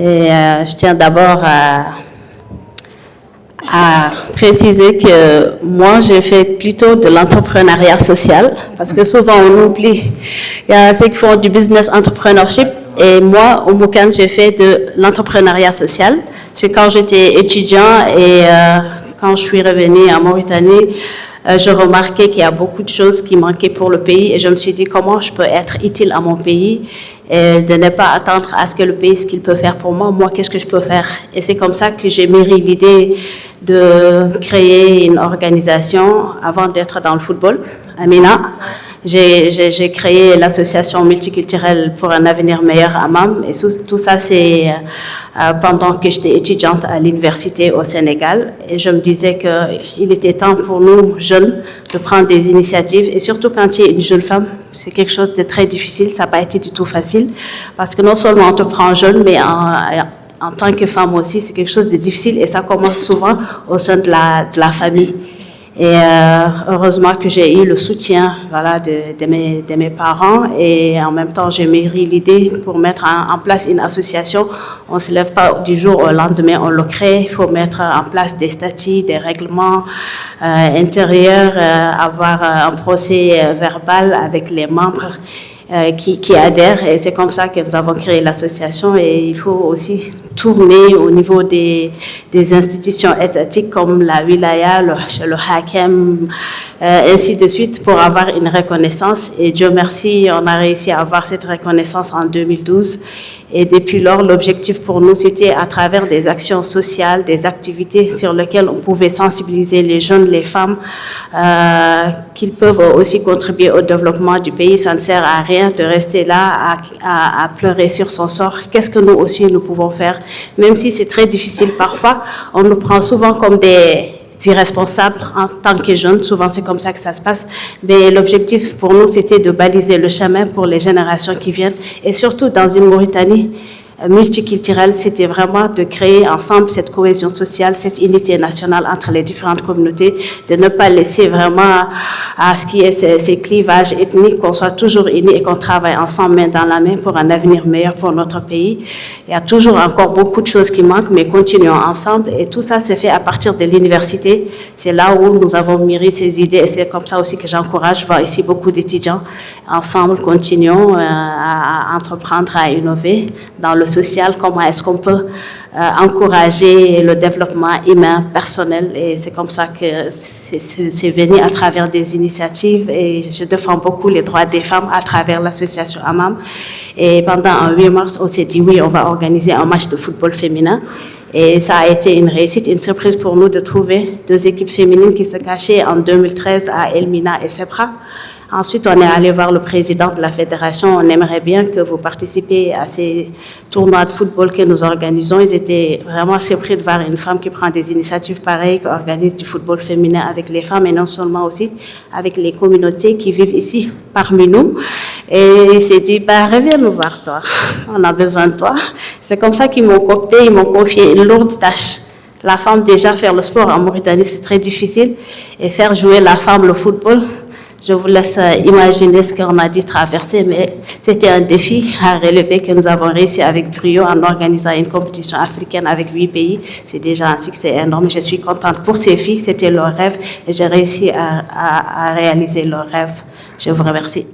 Je tiens d'abord à préciser que moi, je fais plutôt de l'entrepreneuriat social, parce que souvent on oublie. Il y a ceux qui font du business entrepreneurship, et moi, au Moukan, j'ai fait de l'entrepreneuriat social. C'est quand j'étais étudiant et quand je suis revenue en Mauritanie, je remarquais qu'il y a beaucoup de choses qui manquaient pour le pays, et je me suis dit comment je peux être utile à mon pays et de ne pas attendre à ce que le pays, ce qu'il peut faire pour moi, qu'est-ce que je peux faire. Et c'est comme ça que j'ai mûri l'idée de créer une organisation avant d'être dans le football, Amina. J'ai créé l'association multiculturelle pour un avenir meilleur à MAM, et tout ça c'est pendant que j'étais étudiante à l'université au Sénégal, et je me disais qu'il était temps pour nous jeunes de prendre des initiatives, et surtout quand tu es une jeune femme, c'est quelque chose de très difficile, ça n'a pas été du tout facile, parce que non seulement on te prend jeune, mais en tant que femme aussi, c'est quelque chose de difficile, et ça commence souvent au sein de la famille. Et heureusement que j'ai eu le soutien de mes parents, et en même temps j'ai mûri l'idée pour mettre en place une association. On ne se lève pas du jour au lendemain, on le crée. Il faut mettre en place des statuts, des règlements intérieurs, avoir un procès verbal avec les membres qui adhèrent, et c'est comme ça que nous avons créé l'association. Et il faut aussi tourner au niveau des institutions étatiques comme la wilaya, le hakem, ainsi de suite, pour avoir une reconnaissance. Et Dieu merci, on a réussi à avoir cette reconnaissance en 2012. Et depuis lors, l'objectif pour nous, c'était à travers des actions sociales, des activités sur lesquelles on pouvait sensibiliser les jeunes, les femmes, qu'ils peuvent aussi contribuer au développement du pays. Ça ne sert à rien de rester là à pleurer sur son sort. Qu'est-ce que nous aussi nous pouvons faire? Même si c'est très difficile parfois, on nous prend souvent comme des irresponsables en tant que jeunes, souvent c'est comme ça que ça se passe, mais l'objectif pour nous c'était de baliser le chemin pour les générations qui viennent, et surtout dans une Mauritanie multiculturelle, c'était vraiment de créer ensemble cette cohésion sociale, cette unité nationale entre les différentes communautés, de ne pas laisser vraiment à ce qui est ces clivages ethniques, qu'on soit toujours unis et qu'on travaille ensemble main dans la main pour un avenir meilleur pour notre pays. Il y a toujours encore beaucoup de choses qui manquent, mais continuons ensemble, et tout ça se fait à partir de l'université. C'est là où nous avons mûri ces idées, et c'est comme ça aussi que j'encourage voir ici beaucoup d'étudiants. Ensemble, continuons à entreprendre, à innover dans le social, comment est-ce qu'on peut encourager le développement humain, personnel, et c'est comme ça que c'est venu à travers des initiatives, et je défends beaucoup les droits des femmes à travers l'association AMAM. Et pendant 8 mars, on s'est dit oui, on va organiser un match de football féminin. Et ça a été une réussite, une surprise pour nous de trouver 2 équipes féminines qui se cachaient en 2013 à Elmina et Sepra. Ensuite, on est allé voir le président de la fédération. On aimerait bien que vous participiez à ces tournois de football que nous organisons. Ils étaient vraiment surpris de voir une femme qui prend des initiatives pareilles, qui organise du football féminin avec les femmes, et non seulement aussi avec les communautés qui vivent ici parmi nous. Et il s'est dit, reviens nous voir, toi. On a besoin de toi. C'est comme ça qu'ils m'ont coopté, ils m'ont confié une lourde tâche. La femme, déjà, faire le sport en Mauritanie, c'est très difficile. Et faire jouer la femme le football, je vous laisse imaginer ce qu'on a dû traverser, mais c'était un défi à relever que nous avons réussi avec brio en organisant une compétition africaine avec 8 pays. C'est déjà un succès énorme. Je suis contente pour ces filles, c'était leur rêve, et j'ai réussi à réaliser leur rêve. Je vous remercie.